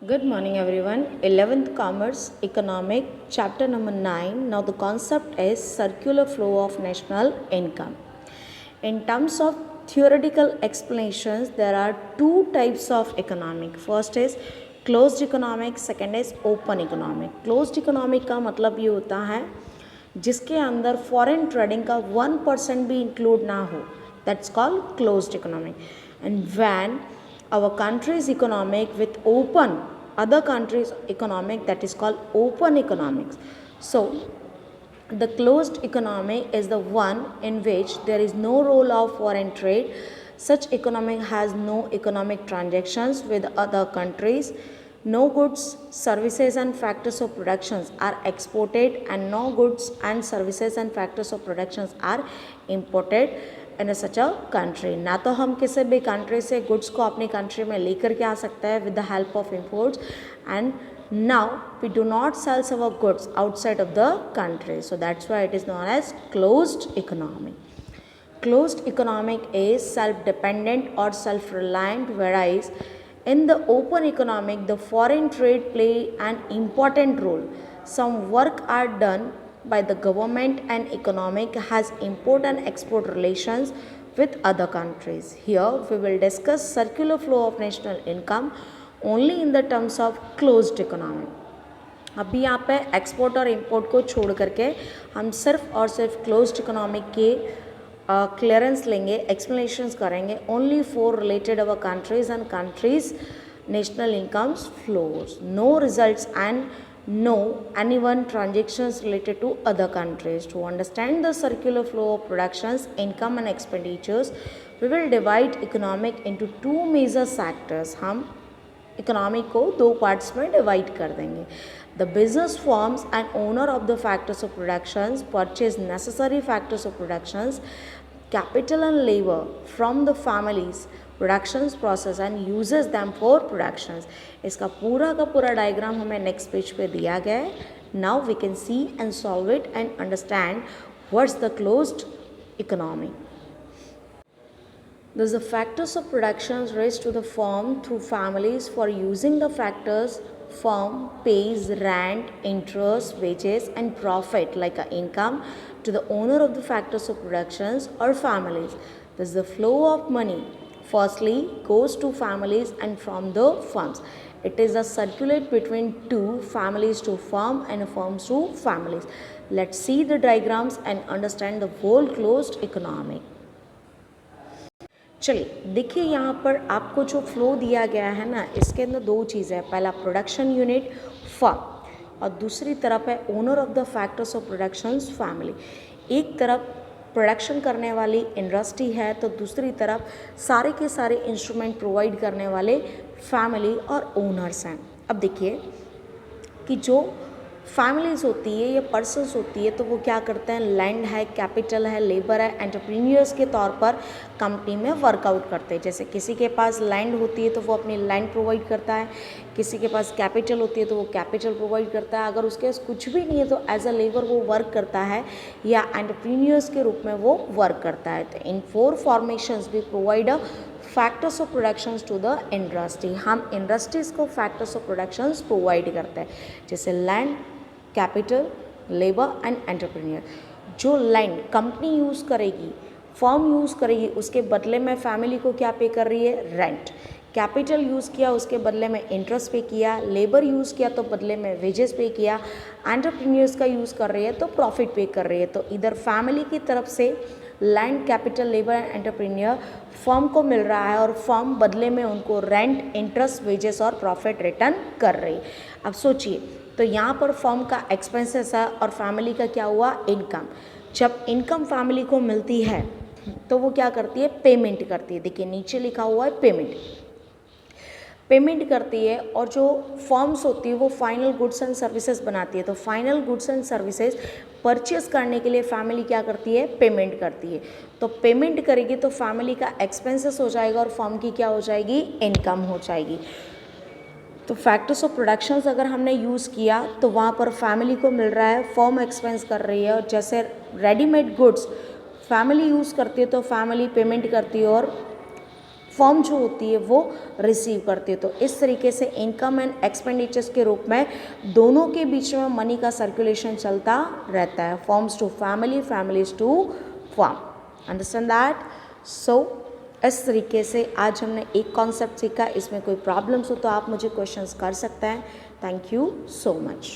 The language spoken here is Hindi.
Good morning everyone. 11th Commerce Economic chapter number 9. Now the concept is circular flow of national income. In terms of theoretical explanations, there are two types of economic. First is closed economic, second is open economic. Closed economic का मतलब ये होता है जिसके अंदर फॉरेन ट्रेडिंग का 1% भी इंक्लूड ना हो. That's called closed economic. And when our country's economic with open other countries economic, that is called open economics. So the closed economy is the one in which there is no role of foreign trade. Such economy has no economic transactions with other countries. No goods, services and factors of productions are exported and no goods and services and factors of productions are imported in such a country. ना तो हम किसी भी कंट्री से गुड्स को अपनी कंट्री में लेकर के आ सकते हैं with the help of imports and now we do not sells our goods outside of the country. So that's why it is known as closed economy. Closed economic is self-dependent or self-reliant, whereas in the open economic, the foreign trade play an important role. Some work are done by the government and economic has import and export relations with other countries. Here we will discuss circular flow of national income only in the terms of closed economy. अभी यहाँ पे एक्सपोर्ट और इंपोर्ट को छोड़ करके हम सिर्फ और सिर्फ क्लोज्ड इकोनॉमिक के क्लियरेंस लेंगे, एक्सप्लेनेशंस करेंगे only for related our countries and countries national incomes flows. No results and no anyone transactions related to other countries. To understand the circular flow of productions, income and expenditures, we will divide economic into two major sectors. हम इकोनॉमिक को दो पार्ट्स में डिवाइड कर देंगे. The business forms and owner of the factors of productions purchase necessary factors of productions, capital and labor from the families productions process and uses them for productions. इसका पूरा का पूरा डायग्राम हमें नेक्स्ट पेज पे दिया गया है. Now we can see and solve it and understand what's the closed economy. Thus the factors of productions raised to the firm through families. For using the factors, firm pays rent, interest, wages and profit like a income to the owner of the factors of productions or families. Thus the flow of money firstly goes to families and from the firms. It is a circulate between two families to firm and firms to families. Let's see the diagrams and understand the whole closed economy. चलिए देखिए यहाँ पर आपको जो फ्लो दिया गया है ना, इसके अंदर दो चीज़ें हैं. पहला प्रोडक्शन यूनिट फर्म और दूसरी तरफ है owner of the factors of productions family. एक तरफ प्रोडक्शन करने वाली इंडस्ट्री है तो दूसरी तरफ सारे के सारे इंस्ट्रूमेंट प्रोवाइड करने वाले फैमिली और ओनर्स हैं. अब देखिए कि जो फैमिलीज़ होती है या पर्सन्स होती है तो वो क्या करते हैं, लैंड है, कैपिटल है, लेबर है, एंटरप्रेन्योर्स के तौर पर कंपनी में वर्कआउट करते हैं. जैसे किसी के पास लैंड होती है तो वो अपनी लैंड प्रोवाइड करता है, किसी के पास कैपिटल होती है तो वो कैपिटल प्रोवाइड करता है. अगर उसके पास कुछ भी नहीं है तो एज अ लेबर वो वर्क करता है या एंटरप्रेन्योर्स के रूप में वो वर्क करता है. तो इन फोर फॉर्मेशंस भी provide factors of productions to the industry. हम इंडस्ट्रीज़ को फैक्टर्स ऑफ प्रोडक्शंस प्रोवाइड करते हैं जैसे land, capital, labour and entrepreneur. जो लैंड कंपनी यूज़ करेगी, फर्म यूज़ करेगी, उसके बदले में फैमिली को क्या पे कर रही है, रेंट. कैपिटल यूज़ किया उसके बदले में इंटरेस्ट पे किया, लेबर यूज़ किया तो बदले में वेजेस पे किया, एंटरप्रेन्योर्स का यूज़ कर रही है तो प्रॉफिट पे कर रही है. तो इधर फैमिली की तरफ से land, capital, labour and entrepreneur firm को मिल रहा है और फर्म बदले में उनको रेंट, इंटरेस्ट, वेजेस और प्रॉफिट रिटर्न कर रही है. अब सोचिए तो यहाँ पर फर्म का एक्सपेंसेस है और फैमिली का क्या हुआ, इनकम. जब इनकम फैमिली को मिलती है तो वो क्या करती है, पेमेंट करती है. देखिए नीचे लिखा हुआ है पेमेंट करती है. और जो फर्म्स होती है वो फाइनल गुड्स एंड सर्विसेज बनाती है. तो final goods and services purchase करने के लिए फैमिली क्या करती है, पेमेंट करती है. तो पेमेंट करेगी तो फैमिली का एक्सपेंसेस हो जाएगा और फर्म की क्या हो जाएगी, इनकम हो जाएगी. तो फैक्टर्स ऑफ प्रोडक्शंस अगर हमने यूज़ किया तो वहाँ पर फैमिली को मिल रहा है, फर्म एक्सपेंस कर रही है. और जैसे रेडीमेड गुड्स फैमिली यूज़ करती है तो फैमिली पेमेंट करती है और फर्म जो होती है वो रिसीव करती है। तो इस तरीके से इनकम एंड एक्सपेंडिचर्स के रूप में दोनों के बीच में मनी का सर्कुलेशन चलता रहता है, firms to family, families to firm. Understand that? So इस तरीके से आज हमने एक कॉन्सेप्ट सीखा। इसमें कोई प्रॉब्लम्स हो तो आप मुझे क्वेश्चंस कर सकते हैं। Thank you so much.